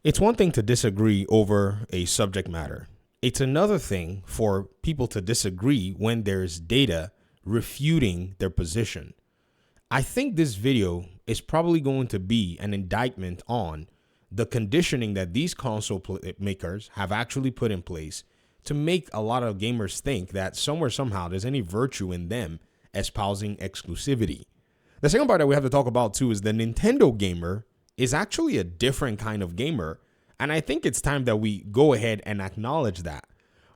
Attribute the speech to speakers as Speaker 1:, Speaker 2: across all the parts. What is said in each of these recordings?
Speaker 1: It's one thing to disagree over a subject matter. It's another thing for people to disagree when there's data refuting their position. I think this video is probably going to be an indictment on the conditioning that these console makers have actually put in place to make a lot of gamers think that somewhere, somehow, there's any virtue in them espousing exclusivity. The second part that we have to talk about too is the Nintendo gamer is actually a different kind of gamer. And I think it's time that we go ahead and acknowledge that.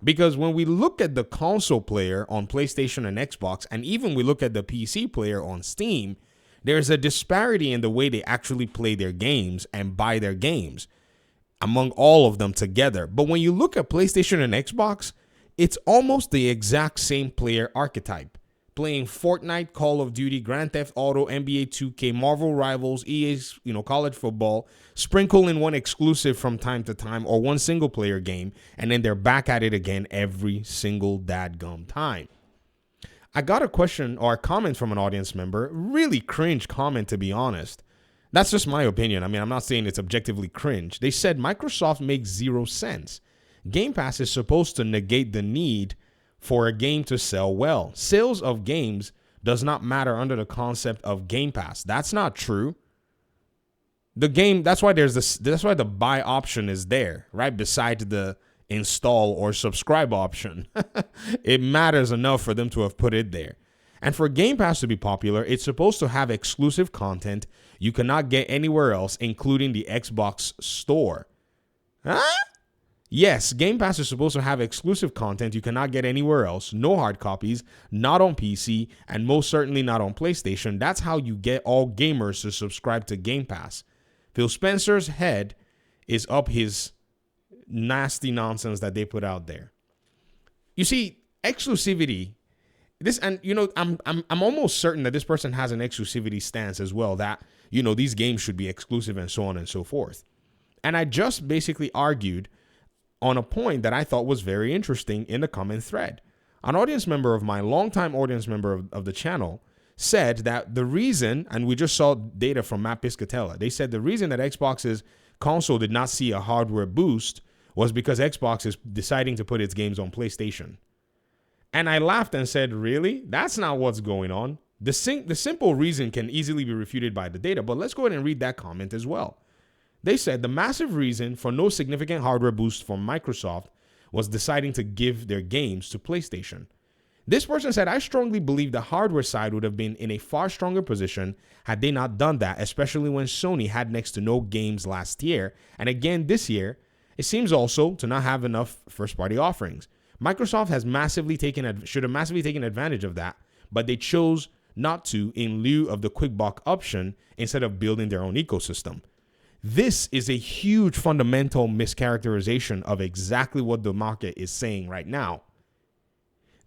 Speaker 1: Because when we look at the console player on PlayStation and Xbox, and even we look at the PC player on Steam, there's a disparity in the way they actually play their games and buy their games among all of them together. But when you look at PlayStation and Xbox, it's almost the exact same player archetype. Playing Fortnite, Call of Duty, Grand Theft Auto, NBA 2K, Marvel Rivals, EA's, college football, sprinkle in one exclusive from time to time or one single player game, and then they're back at it again every single dadgum time. I got a question or a comment from an audience member, really cringe comment to be honest. That's just my opinion. I mean, I'm not saying it's objectively cringe. They said Microsoft makes zero sense. Game Pass is supposed to negate the need for a game to sell well. Sales of games does not matter under the concept of Game Pass. That's not true. That's why the buy option is there, right? Besides the install or subscribe option. It matters enough for them to have put it there. And for Game Pass to be popular, it's supposed to have exclusive content you cannot get anywhere else, including the Xbox store. Huh? Yes, Game Pass is supposed to have exclusive content you cannot get anywhere else, no hard copies, not on PC, and most certainly not on PlayStation. That's how you get all gamers to subscribe to Game Pass. Phil Spencer's head is up his nasty nonsense that they put out there. You see, exclusivity, I'm almost certain that this person has an exclusivity stance as well, that, these games should be exclusive and so on and so forth. And I just basically argued on a point that I thought was very interesting in the comment thread. An audience member of mine, longtime audience member of the channel, said that the reason, and we just saw data from Matt Piscatella, they said the reason that Xbox's console did not see a hardware boost was because Xbox is deciding to put its games on PlayStation. And I laughed and said, really? That's not what's going on. The simple reason can easily be refuted by the data, but let's go ahead and read that comment as well. They said the massive reason for no significant hardware boost from Microsoft was deciding to give their games to PlayStation. This person said, I strongly believe the hardware side would have been in a far stronger position had they not done that, especially when Sony had next to no games last year. And again, this year, it seems also to not have enough first-party offerings. Microsoft should have massively taken advantage of that, but they chose not to in lieu of the quick buck option instead of building their own ecosystem. This is a huge fundamental mischaracterization of exactly what the market is saying right now.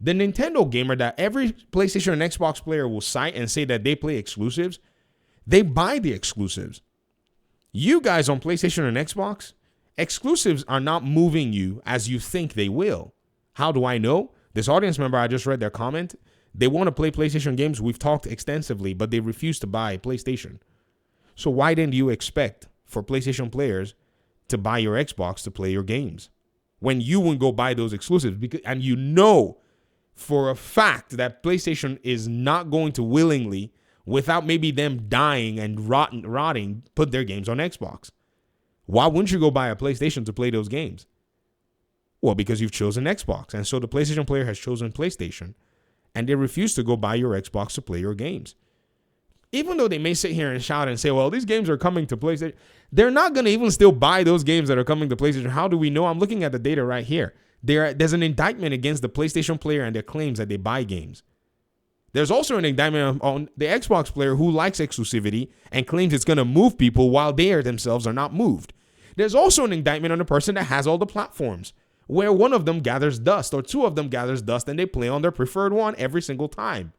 Speaker 1: The Nintendo gamer that every PlayStation and Xbox player will cite and say that they play exclusives, they buy the exclusives. You guys on PlayStation and Xbox, exclusives are not moving you as you think they will. How do I know? This audience member, I just read their comment. They want to play PlayStation games. We've talked extensively, but they refuse to buy PlayStation. So why didn't you expect for PlayStation players to buy your Xbox to play your games when you wouldn't go buy those exclusives? And you know for a fact that PlayStation is not going to willingly, without maybe them dying and rotting, put their games on Xbox. Why wouldn't you go buy a PlayStation to play those games? Well, because you've chosen Xbox. And so the PlayStation player has chosen PlayStation. And they refuse to go buy your Xbox to play your games. Even though they may sit here and shout and say, well, these games are coming to PlayStation, they're not going to even still buy those games that are coming to PlayStation. How do we know? I'm looking at the data right here. There's an indictment against the PlayStation player and their claims that they buy games. There's also an indictment on the Xbox player who likes exclusivity and claims it's going to move people while they themselves are not moved. There's also an indictment on the person that has all the platforms, where one of them gathers dust or two of them gathers dust and they play on their preferred one every single time.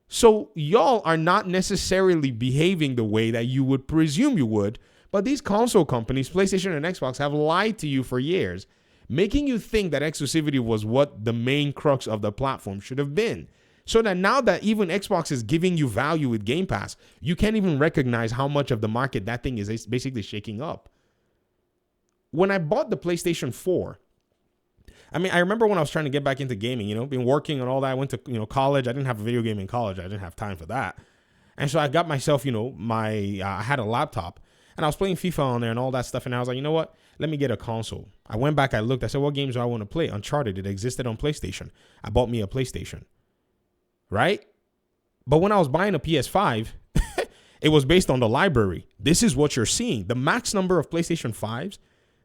Speaker 1: So y'all are not necessarily behaving the way that you would presume you would, but these console companies, PlayStation and Xbox, have lied to you for years, making you think that exclusivity was what the main crux of the platform should have been. So that now that even Xbox is giving you value with Game Pass, you can't even recognize how much of the market that thing is basically shaking up. when I bought the PlayStation 4, I mean, I remember when I was trying to get back into gaming, been working and all that. I went to, college. I didn't have a video game in college. I didn't have time for that. And so I got myself, I had a laptop and I was playing FIFA on there and all that stuff. And I was like, you know what? Let me get a console. I went back, I looked, I said, what games do I want to play? Uncharted, it existed on PlayStation. I bought me a PlayStation, right? But when I was buying a PS5, it was based on the library. This is what you're seeing. The max number of PlayStation 5s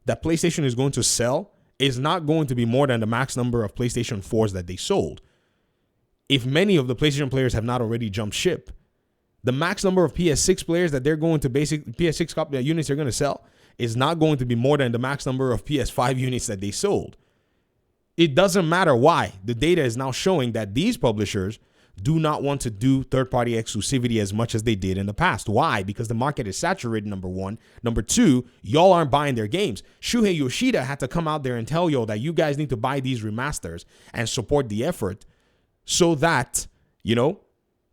Speaker 1: that PlayStation is going to sell is not going to be more than the max number of PlayStation 4s that they sold. If many of the PlayStation players have not already jumped ship, the max number of PS6 players that they're going to PS6 units they're going to sell is not going to be more than the max number of PS5 units that they sold. It doesn't matter why. The data is now showing that these publishers do not want to do third-party exclusivity as much as they did in the past. Why? Because the market is saturated, number one. Number two, y'all aren't buying their games. Shuhei Yoshida had to come out there and tell y'all that you guys need to buy these remasters and support the effort so that,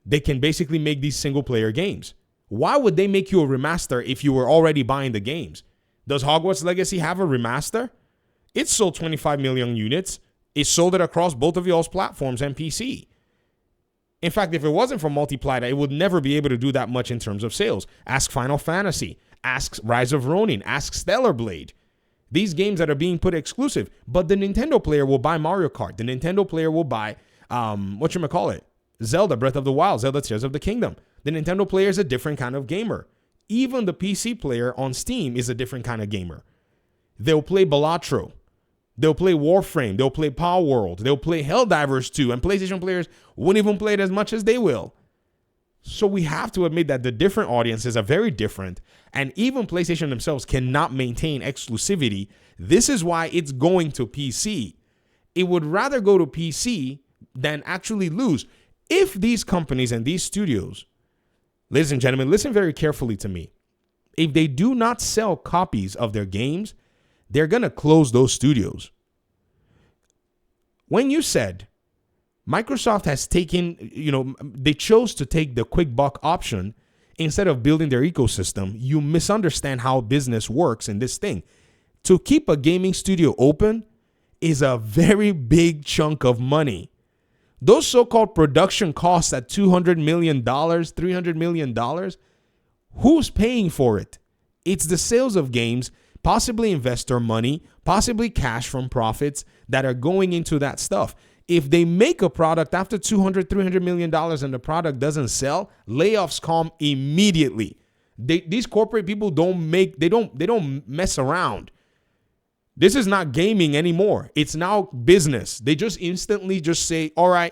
Speaker 1: they can basically make these single-player games. Why would they make you a remaster if you were already buying the games? Does Hogwarts Legacy have a remaster? It sold 25 million units. It sold it across both of y'all's platforms and PC. In fact, if it wasn't for multiplier, it would never be able to do that much in terms of sales. Ask Final Fantasy. Ask Rise of Ronin. Ask Stellar Blade. These games that are being put exclusive. But the Nintendo player will buy Mario Kart. The Nintendo player will buy, Zelda Breath of the Wild, Zelda Tears of the Kingdom. The Nintendo player is a different kind of gamer. Even the PC player on Steam is a different kind of gamer. They'll play Balatro. They'll play Warframe. They'll play Power World. They'll play Helldivers 2. And PlayStation players won't even play it as much as they will. So we have to admit that the different audiences are very different. And even PlayStation themselves cannot maintain exclusivity. This is why it's going to PC. It would rather go to PC than actually lose. If these companies and these studios, ladies and gentlemen, listen very carefully to me. If they do not sell copies of their games, they're going to close those studios. When you said Microsoft has taken, they chose to take the quick buck option instead of building their ecosystem, you misunderstand how business works in this thing. To keep a gaming studio open is a very big chunk of money. Those so-called production costs at $200 million, $300 million, who's paying for it? It's the sales of games, possibly investor money, possibly cash from profits that are going into that stuff. If they make a product after $200, $300 million and the product doesn't sell, layoffs come immediately. These corporate people don't mess around. This is not gaming anymore. It's now business. They just instantly just say, all right,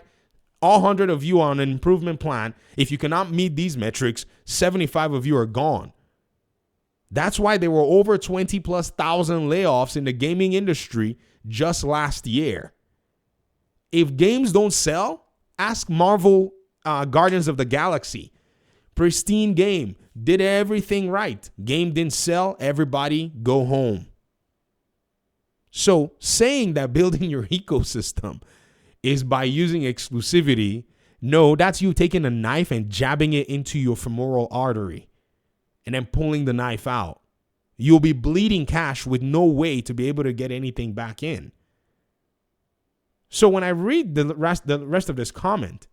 Speaker 1: all 100 of you are on an improvement plan. If you cannot meet these metrics, 75 of you are gone. That's why there were over 20 plus thousand layoffs in the gaming industry just last year. If games don't sell, ask Marvel Guardians of the Galaxy. Pristine game, did everything right. Game didn't sell, everybody go home. So saying that building your ecosystem is by using exclusivity, no, that's you taking a knife and jabbing it into your femoral artery and then pulling the knife out. You'll be bleeding cash with no way to be able to get anything back in. So when I read the rest of this comment,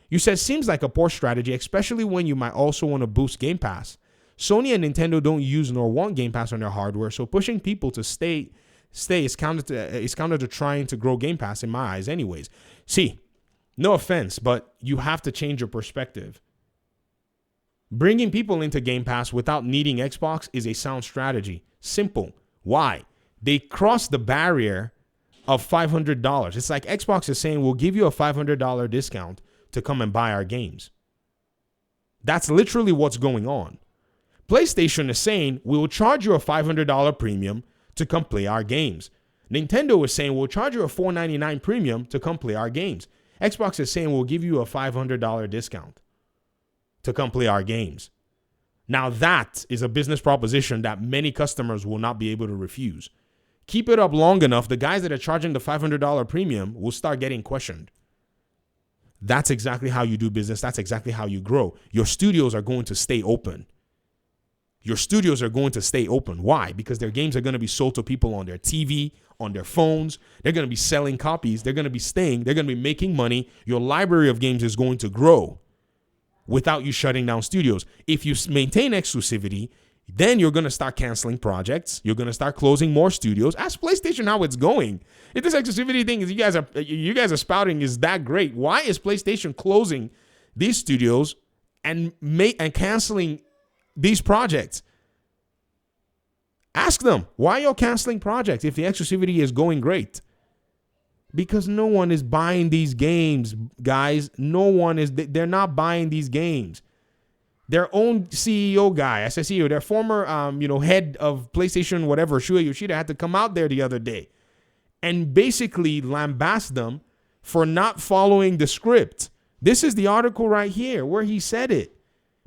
Speaker 1: you said, seems like a poor strategy, especially when you might also want to boost Game Pass. Sony and Nintendo don't use nor want Game Pass on their hardware, so pushing people to stay is counter to trying to grow Game Pass in my eyes anyways. See, no offense, but you have to change your perspective. Bringing people into Game Pass without needing Xbox is a sound strategy. Simple. Why? They crossed the barrier of $500. It's like Xbox is saying, we'll give you a $500 discount to come and buy our games. That's literally what's going on. PlayStation is saying, we will charge you a $500 premium to come play our games. Nintendo is saying, we'll charge you a $499 premium to come play our games. Xbox is saying, we'll give you a $500 discount to come play our games. Now that is a business proposition that many customers will not be able to refuse. Keep it up long enough, the guys that are charging the $500 premium will start getting questioned. That's exactly how you do business. That's exactly how you grow. Your studios are going to stay open. Your studios are going to stay open. Why? Because their games are going to be sold to people on their TV, on their phones. They're going to be selling copies. They're going to be staying. They're going to be making money. Your library of games is going to grow without you shutting down studios. If you maintain exclusivity, then you're going to start canceling projects. You're going to start closing more studios. Ask PlayStation how it's going. If this exclusivity thing is you guys are spouting is that great, why is PlayStation closing these studios and canceling these projects? Ask them, why you're canceling projects if the exclusivity is going great? Because no one is buying these games, guys. They're not buying these games. Their own CEO guy, I said CEO, their former head of PlayStation, whatever, Shuei Yoshida, had to come out there the other day and basically lambast them for not following the script. This is the article right here where he said it.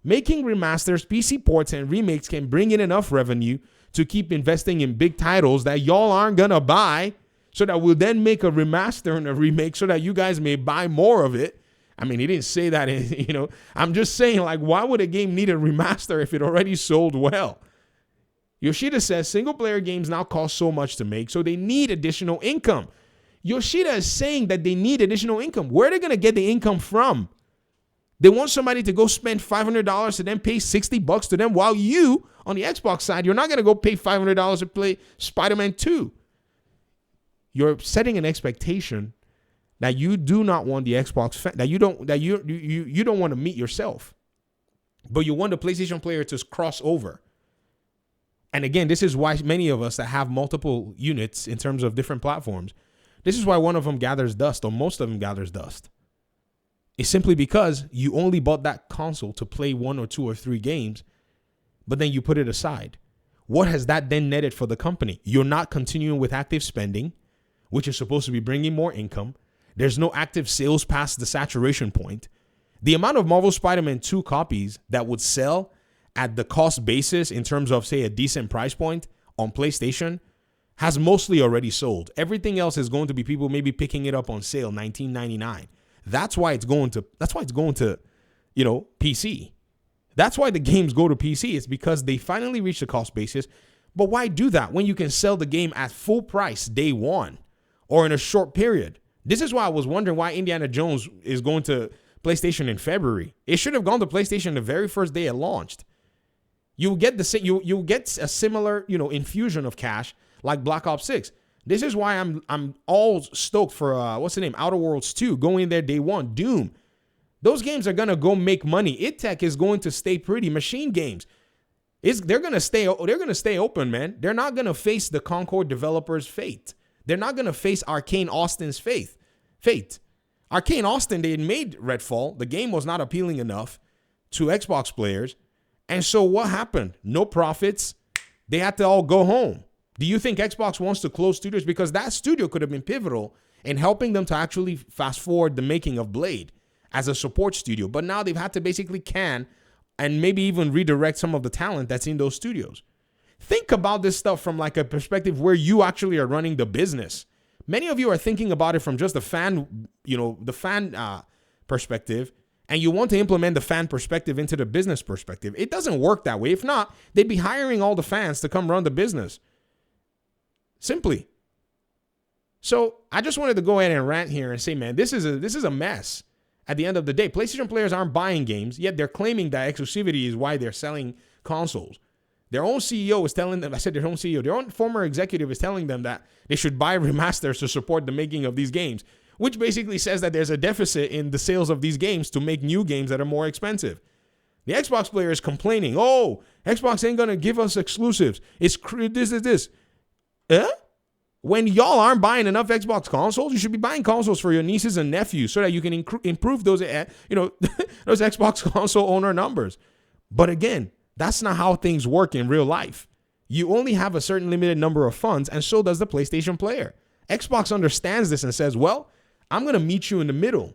Speaker 1: Making remasters, PC ports, and remakes can bring in enough revenue to keep investing in big titles that y'all aren't gonna buy, so that we'll then make a remaster and a remake so that you guys may buy more of it. I mean, he didn't say that, I'm just saying, like, why would a game need a remaster if it already sold well? Yoshida says single-player games now cost so much to make, so they need additional income. Yoshida is saying that they need additional income. Where are they going to get the income from? They want somebody to go spend $500 to then pay $60 to them, while you, on the Xbox side, you're not going to go pay $500 to play Spider-Man 2. You're setting an expectation that you do not want the Xbox that you don't want to meet yourself, but you want the PlayStation player to cross over. And again, this is why many of us that have multiple units in terms of different platforms, this is why one of them gathers dust, or most of them gathers dust. It's simply because you only bought that console to play 1 or 2 or 3 games, but then you put it aside. What has that then netted for the company? You're not continuing with active spending, which is supposed to be bringing more income. There's no active sales past the saturation point. The amount of Marvel Spider-Man 2 copies that would sell at the cost basis in terms of, say, a decent price point on PlayStation has mostly already sold. Everything else is going to be people maybe picking it up on sale, $19.99. That's why it's going to PC. That's why the games go to PC. It's because they finally reach the cost basis. But why do that when you can sell the game at full price day one or in a short period? This is why I was wondering why Indiana Jones is going to PlayStation in February. It should have gone to PlayStation the very first day it launched. You'll get you'll get a similar, infusion of cash like Black Ops 6. This is why I'm all stoked for what's the name? Outer Worlds 2 going there day one. Doom. Those games are gonna go make money. Tech is going to stay pretty. Machine Games, they're gonna stay open, man. They're not gonna face the Concord developers' fate. They're not gonna face Arcane Austin's fate. Arcane Austin, they had made Redfall. The game was not appealing enough to Xbox players, and so what happened? No profits. They had to all go home. Do you think Xbox wants to close studios? Because that studio could have been pivotal in helping them to actually fast forward the making of Blade as a support studio. But now they've had to basically can and maybe even redirect some of the talent that's in those studios. Think about this stuff from like a perspective where you actually are running the business. Many of you are thinking about it from just the fan perspective, and you want to implement the fan perspective into the business perspective. It doesn't work that way. If not, they'd be hiring all the fans to come run the business. Simply. So I just wanted to go ahead and rant here and say, man, this is a mess. At the end of the day, PlayStation players aren't buying games, yet they're claiming that exclusivity is why they're selling consoles. Their own CEO is telling them, their own former executive is telling them that they should buy remasters to support the making of these games, which basically says that there's a deficit in the sales of these games to make new games that are more expensive. The Xbox player is complaining, oh, Xbox ain't going to give us exclusives. It's this. When y'all aren't buying enough Xbox consoles, you should be buying consoles for your nieces and nephews so that you can improve those, those Xbox console owner numbers. But again, that's not how things work in real life. You only have a certain limited number of funds, and so does the PlayStation player. Xbox understands this and says, well, I'm going to meet you in the middle.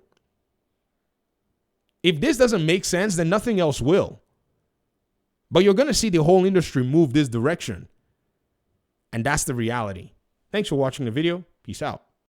Speaker 1: If this doesn't make sense, then nothing else will. But you're going to see the whole industry move this direction. And that's the reality. Thanks for watching the video. Peace out.